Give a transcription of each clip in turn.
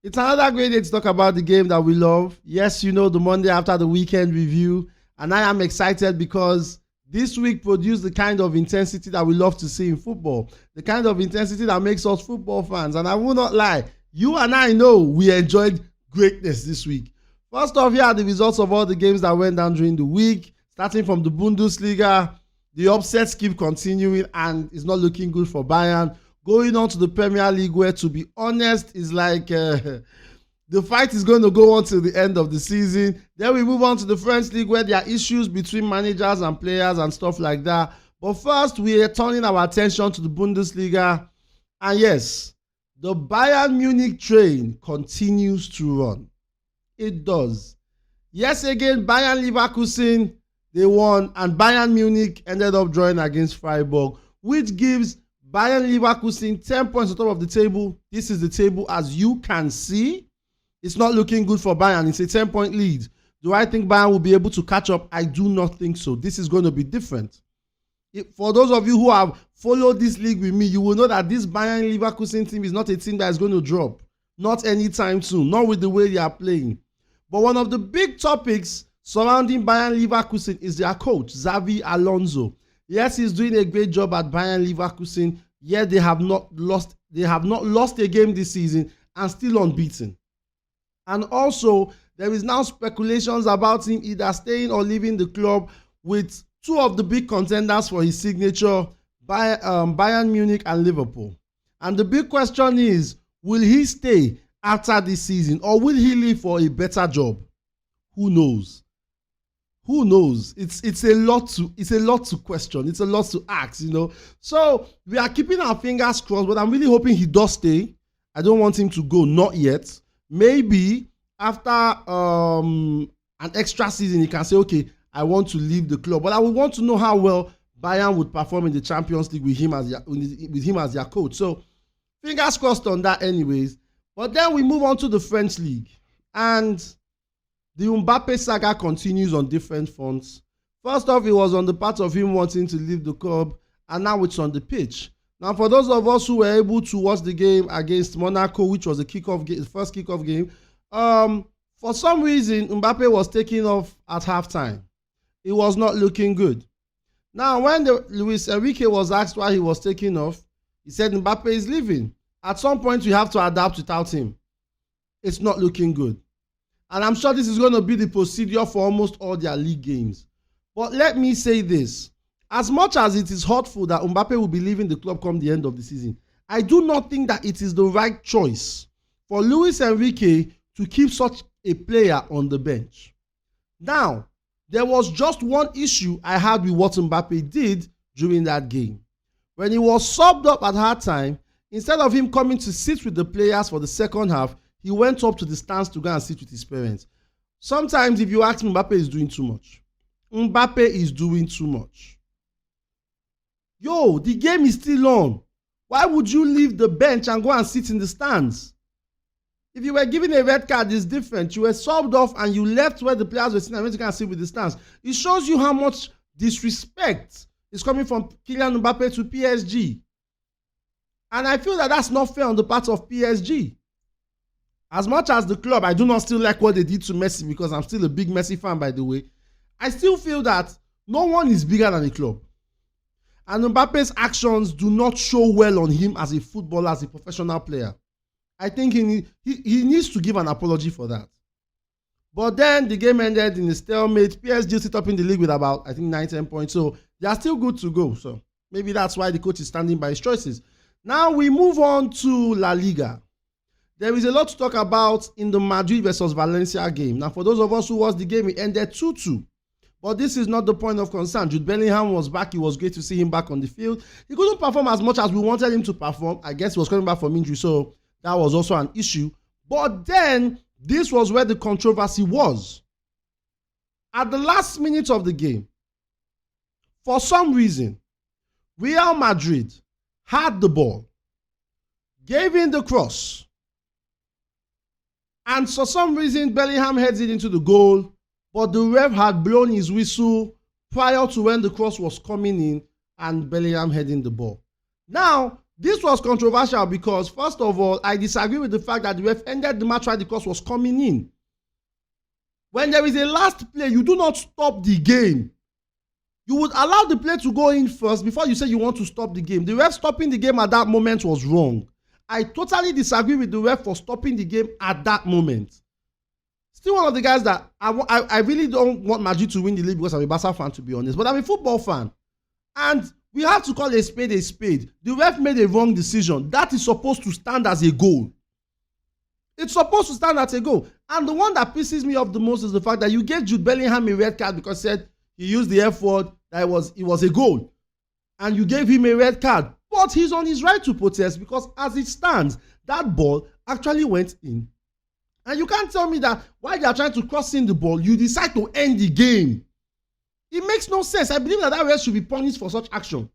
It's another great day to talk about the game that we love. Yes, you know, the Monday after the weekend review. And I am excited because this week produced the kind of intensity that we love to see in football. The kind of intensity that makes us football fans. And I will not lie, you and I know we enjoyed greatness this week. First off, here are the results of all the games that went down during the week. Starting from the Bundesliga, the upsets keep continuing and it's not looking good for Bayern. Going on to the Premier League, where, to be honest, is like the fight is going to go on till the end of the season. Then we move on to the French League, where there are issues between managers and players and stuff like that. But first, we are turning our attention to the Bundesliga. And yes, the Bayern Munich train continues to run. It does. Yes, again, Bayern Leverkusen, they won, and Bayern Munich ended up drawing against Freiburg, which gives Bayern Leverkusen 10 points on top of the table. This is the table as you can see. It's not looking good for Bayern. It's a 10-point lead. Do I think Bayern will be able to catch up? I do not think so. This is going to be different. For those of you who have followed this league with me, you will know that this Bayern Leverkusen team is not a team that is going to drop. Not anytime soon. Not with the way they are playing. But one of the big topics surrounding Bayern Leverkusen is their coach, Xavi Alonso. Yes, he's doing a great job at Bayern Leverkusen. Yet they have not lost a game this season and still unbeaten. And also, there is now speculations about him either staying or leaving the club, with two of the big contenders for his signature, Bayern Munich and Liverpool. And the big question is, will he stay after this season or will he leave for a better job? Who knows? Who knows? It's a lot to question. It's a lot to ask, you know. So we are keeping our fingers crossed, but I'm really hoping he does stay. I don't want him to go, not yet. Maybe after an extra season, he can say, okay, I want to leave the club. But I would want to know how well Bayern would perform in the Champions League with him as their coach. So fingers crossed on that anyways. But then we move on to the French League. And the Mbappe saga continues on different fronts. First off, it was on the part of him wanting to leave the club, and now it's on the pitch. Now, for those of us who were able to watch the game against Monaco, which was the first kickoff game, for some reason, Mbappe was taking off at halftime. It was not looking good. Now, when Luis Enrique was asked why he was taking off, he said Mbappe is leaving. At some point, we have to adapt without him. It's not looking good. And I'm sure this is going to be the procedure for almost all their league games. But let me say this. As much as it is hurtful that Mbappe will be leaving the club come the end of the season, I do not think that it is the right choice for Luis Enrique to keep such a player on the bench. Now, there was just one issue I had with what Mbappe did during that game. When he was subbed up at halftime, instead of him coming to sit with the players for the second half, he went up to the stands to go and sit with his parents. Sometimes, if you ask me, Mbappe is doing too much. Mbappe is doing too much. Yo, the game is still on. Why would you leave the bench and go and sit in the stands? If you were given a red card, it's different. You were subbed off and you left where the players were sitting and went to go and sit with the stands. It shows you how much disrespect is coming from Kylian Mbappe to PSG. And I feel that that's not fair on the part of PSG. As much as the club, I do not still like what they did to Messi, because I'm still a big Messi fan, by the way. I still feel that no one is bigger than the club. And Mbappe's actions do not show well on him as a footballer, as a professional player. I think he needs to give an apology for that. But then the game ended in a stalemate. PSG sit up in the league with about, I think, 9-10 points. So they are still good to go. So maybe that's why the coach is standing by his choices. Now we move on to La Liga. There is a lot to talk about in the Madrid versus Valencia game. Now, for those of us who watched the game, it ended 2-2. But this is not the point of concern. Jude Bellingham was back. It was great to see him back on the field. He couldn't perform as much as we wanted him to perform. I guess he was coming back from injury, so that was also an issue. But then, this was where the controversy was. At the last minute of the game, for some reason, Real Madrid had the ball, gave in the cross, and for some reason, Bellingham heads it into the goal, but the ref had blown his whistle prior to when the cross was coming in and Bellingham heading the ball. Now, This was controversial because, first of all, I disagree with the fact that the ref ended the match while the cross was coming in. When there is a last play, you do not stop the game. You would allow the play to go in first before you say you want to stop the game. The ref stopping the game at that moment was wrong. I totally disagree with the ref for stopping the game at that moment. Still one of the guys that I really don't want Madrid to win the league because I'm a Barca fan, to be honest. But I'm a football fan. And we have to call a spade a spade. The ref made a wrong decision. That is supposed to stand as a goal. It's supposed to stand as a goal. And the one that pisses me off the most is the fact that you gave Jude Bellingham a red card because said he used the F word, that it was a goal. And you gave him a red card. But he's on his right to protest because as it stands, that ball actually went in. And you can't tell me that while they are trying to cross in the ball, you decide to end the game. It makes no sense. I believe that ref should be punished for such action.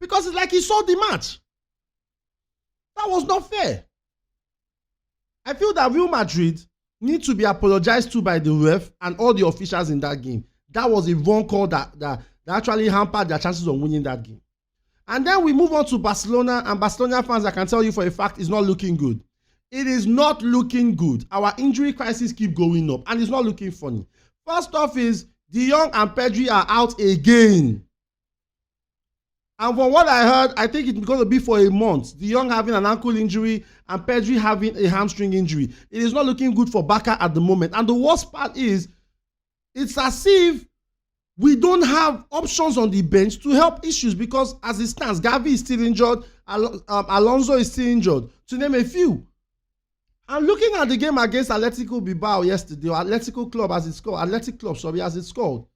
Because it's like he saw the match. That was not fair. I feel that Real Madrid need to be apologized to by the ref and all the officials in that game. That was a wrong call that actually hampered their chances of winning that game. And then we move on to Barcelona, and Barcelona fans, I can tell you for a fact, is not looking good. It is not looking good. Our injury crisis keep going up, and it's not looking funny. First off is De Jong and Pedri are out again. And from what I heard, I think it's going to be for a month. De Jong having an ankle injury and Pedri having a hamstring injury. It is not looking good for Barca at the moment. And the worst part is, it's as if we don't have options on the bench to help issues because as it stands, Gavi is still injured, Alonso is still injured, to name a few. And looking at the game against Atletico Bilbao yesterday, or Athletic Club as it's called,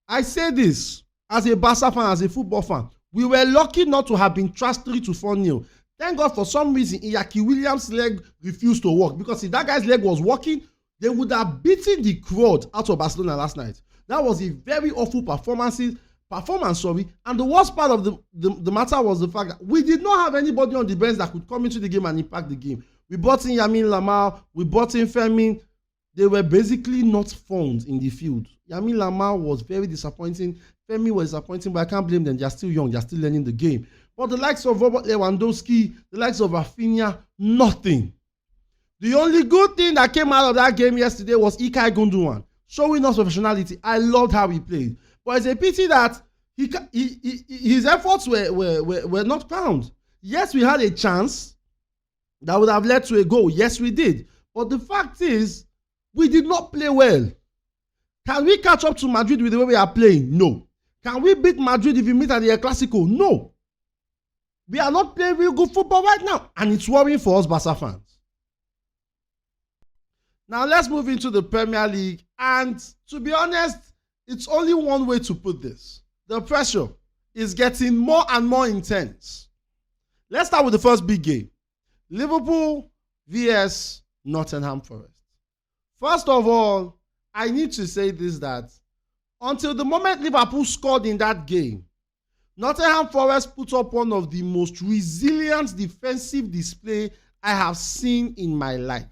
I say this as a Barca fan, as a football fan, we were lucky not to have been trashed 3-4-0. Thank God for some reason, Iñaki Williams' leg refused to work because if that guy's leg was working, they would have beaten the crowd out of Barcelona last night. That was a very awful performance. And the worst part of the matter was the fact that we did not have anybody on the bench that could come into the game and impact the game. We brought in Lamine Yamal, we brought in Fermin. They were basically not found in the field. Lamine Yamal was very disappointing. Fermin was disappointing, but I can't blame them. They're still young. They're still learning the game. But the likes of Robert Lewandowski, the likes of Rafinha, nothing. The only good thing that came out of that game yesterday was Ilkay Gundogan, showing us professionality. I loved how he played. But it's a pity that his efforts were not found. Yes, we had a chance that would have led to a goal. Yes, we did. But the fact is, we did not play well. Can we catch up to Madrid with the way we are playing? No. Can we beat Madrid if we meet at the El Clasico? No. We are not playing real good football right now. And it's worrying for us Barca fans. Now let's move into the Premier League. And to be honest, it's only one way to put this. The pressure is getting more and more intense. Let's start with the first big game. Liverpool vs Nottingham Forest. First of all, I need to say this, that until the moment Liverpool scored in that game, Nottingham Forest put up one of the most resilient defensive display I have seen in my life.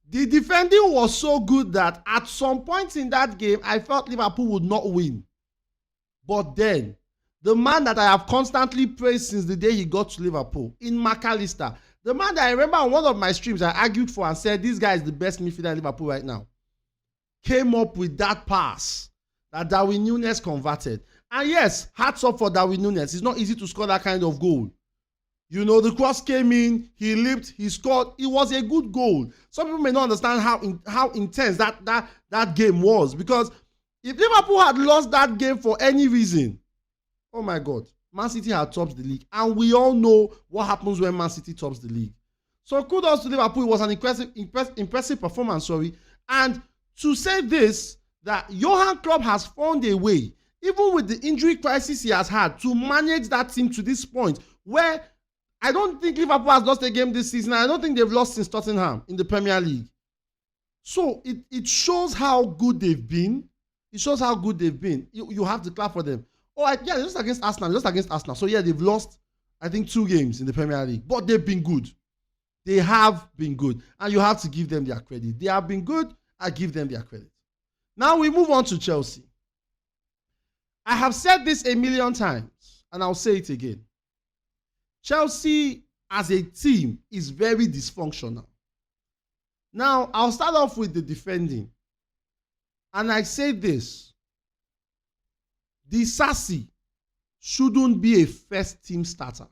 The defending was so good that at some point in that game, I felt Liverpool would not win. But then, the man that I have constantly praised since the day he got to Liverpool, in McAllister, the man that I remember on one of my streams I argued for and said, this guy is the best midfielder in Liverpool right now, came up with that pass that Darwin Núñez converted. And yes, hats up for Darwin Núñez. It's not easy to score that kind of goal. You know, the cross came in, he leaped, he scored. It was a good goal. Some people may not understand how intense that game was, because if Liverpool had lost that game for any reason, oh my God, Man City had topped the league. And we all know what happens when Man City tops the league. So kudos to Liverpool. It was an impressive performance, And to say this, that Johan Klopp has found a way, even with the injury crisis he has had, to manage that team to this point where I don't think Liverpool has lost a game this season. I don't think they've lost since Tottenham in the Premier League. So it shows how good they've been. It shows how good they've been. You have to clap for them. Yeah, they're just against Arsenal. So yeah, they've lost, I think, 2 games in the Premier League. But they've been good. They have been good. And you have to give them their credit. They have been good. I give them their credit. Now we move on to Chelsea. I have said this a million times, and I'll say it again. Chelsea as a team is very dysfunctional. Now, I'll start off with the defending. And I say this. Disasi shouldn't be a first team starter.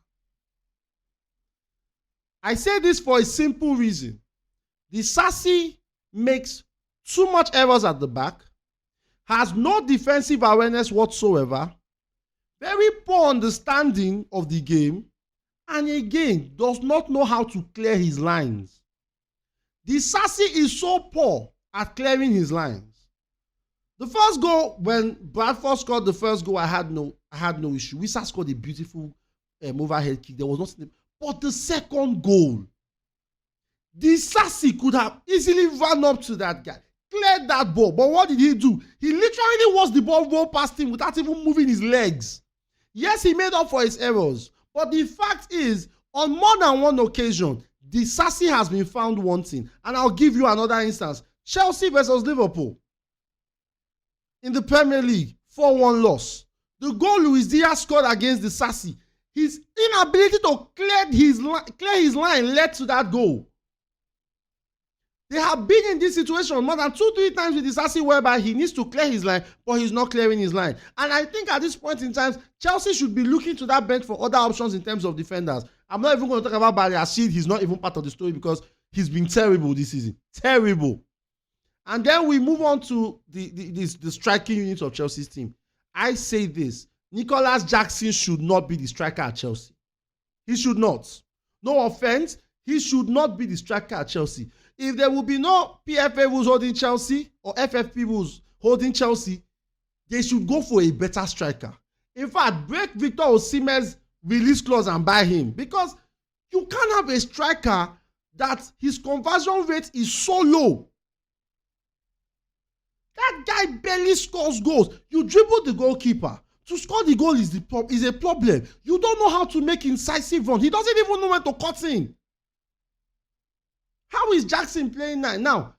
I say this for a simple reason. Disasi makes too much errors at the back, has no defensive awareness whatsoever, very poor understanding of the game, and again, does not know how to clear his lines. Disasi is so poor at clearing his lines. The first goal, when Bradford scored the first goal, I had no issue. Wissa scored a beautiful overhead kick. There was nothing. But the second goal, Disasi could have easily run up to that guy, cleared that ball. But what did he do? He literally watched the ball roll past him without even moving his legs. Yes, he made up for his errors. But the fact is, on more than one occasion, Disasi has been found wanting. And I'll give you another instance. Chelsea versus Liverpool. In the Premier League, 4-1 loss. The goal Luis Diaz scored against Disasi, his inability to clear his line led to that goal. They have been in this situation more than 2-3 times with Disasi whereby he needs to clear his line, but he's not clearing his line. And I think at this point in time, Chelsea should be looking to that bench for other options in terms of defenders. I'm not even going to talk about Bali Rashid. He's not even part of the story because he's been terrible this season. Terrible. And then we move on to the striking unit of Chelsea's team. I say this. Nicholas Jackson should not be the striker at Chelsea. He should not. No offense. He should not be the striker at Chelsea. If there will be no PFA rules holding Chelsea or FFP rules holding Chelsea, they should go for a better striker. In fact, break Victor Osimhen's release clause and buy him. Because you can't have a striker that his conversion rate is so low. That guy barely scores goals. You dribble the goalkeeper. To score the goal is a problem. You don't know how to make incisive runs. He doesn't even know when to cut in. How is Jackson playing now?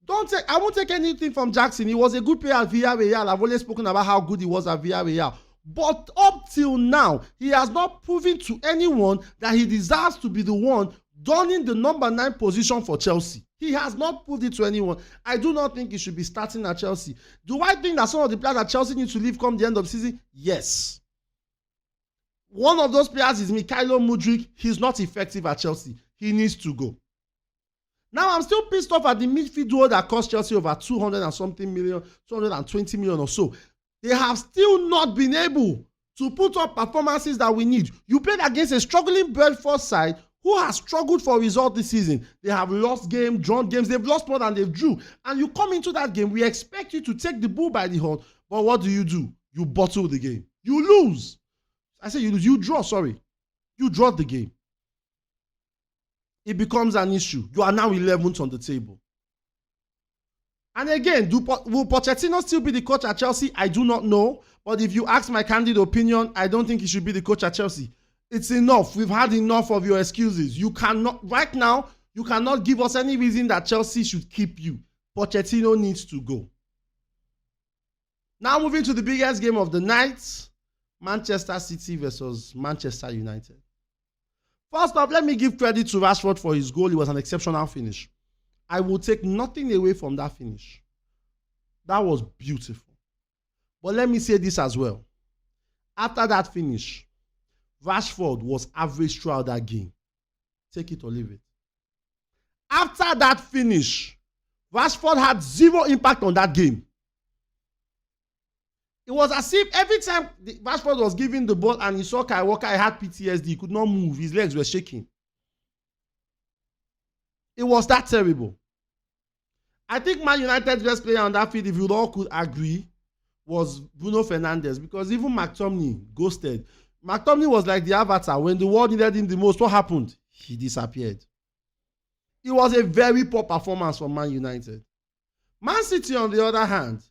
I won't take anything from Jackson. He was a good player at Villarreal. I've always spoken about how good he was at Villarreal. But up till now, he has not proven to anyone that he deserves to be the one donning the number 9 position for Chelsea. He has not proved it to anyone. I do not think he should be starting at Chelsea. Do I think that some of the players at Chelsea need to leave come the end of the season? Yes. One of those players is Mykhailo Mudryk. He's not effective at Chelsea. He needs to go. Now, I'm still pissed off at the midfield duo that cost Chelsea over 200 and something million, 220 million or so. They have still not been able to put up performances that we need. You played against a struggling Brentford side who has struggled for results this season. They have lost games, drawn games. They've lost more than they've drew. And you come into that game, we expect you to take the bull by the horn. But what do? You bottle the game. You lose. I say you lose. You draw, sorry. You draw the game. It becomes an issue. You are now 11th on the table. And again, will Pochettino still be the coach at Chelsea? I do not know. But if you ask my candid opinion, I don't think he should be the coach at Chelsea. It's enough. We've had enough of your excuses. You cannot, right now, you cannot give us any reason that Chelsea should keep you. Pochettino needs to go. Now moving to the biggest game of the night, Manchester City versus Manchester United. First off, let me give credit to Rashford for his goal. It was an exceptional finish. I will take nothing away from that finish. That was beautiful. But let me say this as well. After that finish, Rashford was average throughout that game. Take it or leave it. After that finish, Rashford had zero impact on that game. It was as if every time Rashford was giving the ball and he saw Kyle Walker, he had PTSD. He could not move. His legs were shaking. It was that terrible. I think Man United's best player on that field, if you all could agree, was Bruno Fernandes, because even McTominay ghosted. McTominay was like the avatar. When the world needed him the most, what happened? He disappeared. It was a very poor performance from Man United. Man City, on the other hand,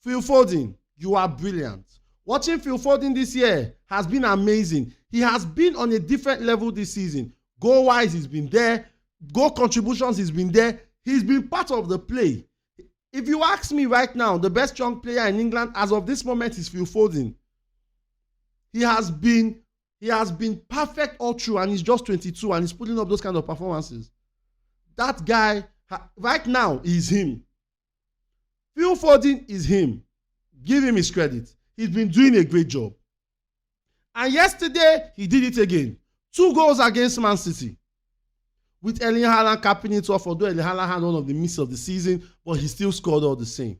Phil Foden, you are brilliant. Watching Phil Foden this year has been amazing. He has been on a different level this season. Goal-wise, he's been there. Goal contributions, he's been there. He's been part of the play. If you ask me right now, the best young player in England as of this moment is Phil Foden. He has been perfect all through, and he's just 22 and he's putting up those kind of performances. That guy, right now, is him. Phil Foden is him. Give him his credit. He's been doing a great job. And yesterday, he did it again. 2 goals against Man City. With Erling Haaland capping it off, although Erling Haaland had one of the misses of the season, but he still scored all the same.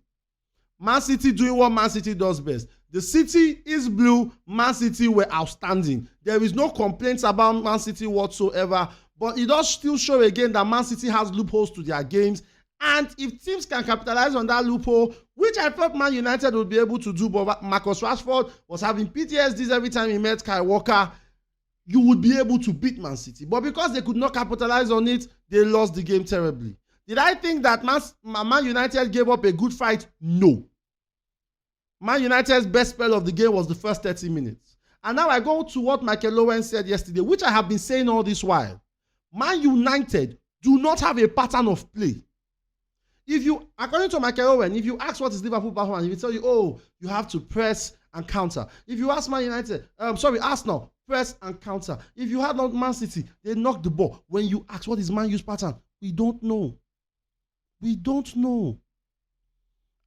Man City doing what Man City does best. The City is blue. Man City were outstanding. There is no complaints about Man City whatsoever, but it does still show again that Man City has loopholes to their games. And if teams can capitalize on that loophole, which I thought Man United would be able to do, but Marcus Rashford was having PTSDs every time he met Kyle Walker, you would be able to beat Man City. But because they could not capitalize on it, they lost the game terribly. Did I think that Man United gave up a good fight? No. Man United's best spell of the game was the first 30 minutes. And now I go to what Michael Owen said yesterday, which I have been saying all this while. Man United do not have a pattern of play. If you, according to Michael Owen, if you ask what is Liverpool performance, he will tell you, oh, you have to press and counter. If you ask Arsenal, press and counter. If you had Man City, they knock the ball. When you ask what is Man U's pattern, we don't know. We don't know.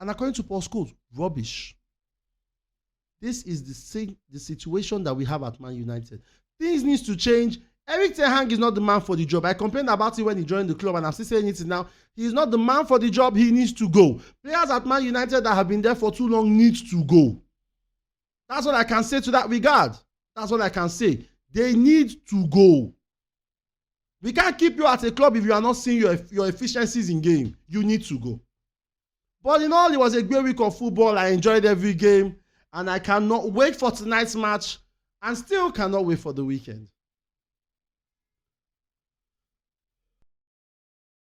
And according to Paul Scholes, rubbish. This is the situation that we have at Man United. Things need to change. Erik ten Hag is not the man for the job. I complained about it when he joined the club, and I'm still saying it now. He is not the man for the job. He needs to go. Players at Man United that have been there for too long need to go. That's what I can say to that regard. That's what I can say. They need to go. We can't keep you at a club if you are not seeing your efficiencies in game. You need to go. But in all, it was a great week of football. I enjoyed every game. And I cannot wait for tonight's match. And still cannot wait for the weekend.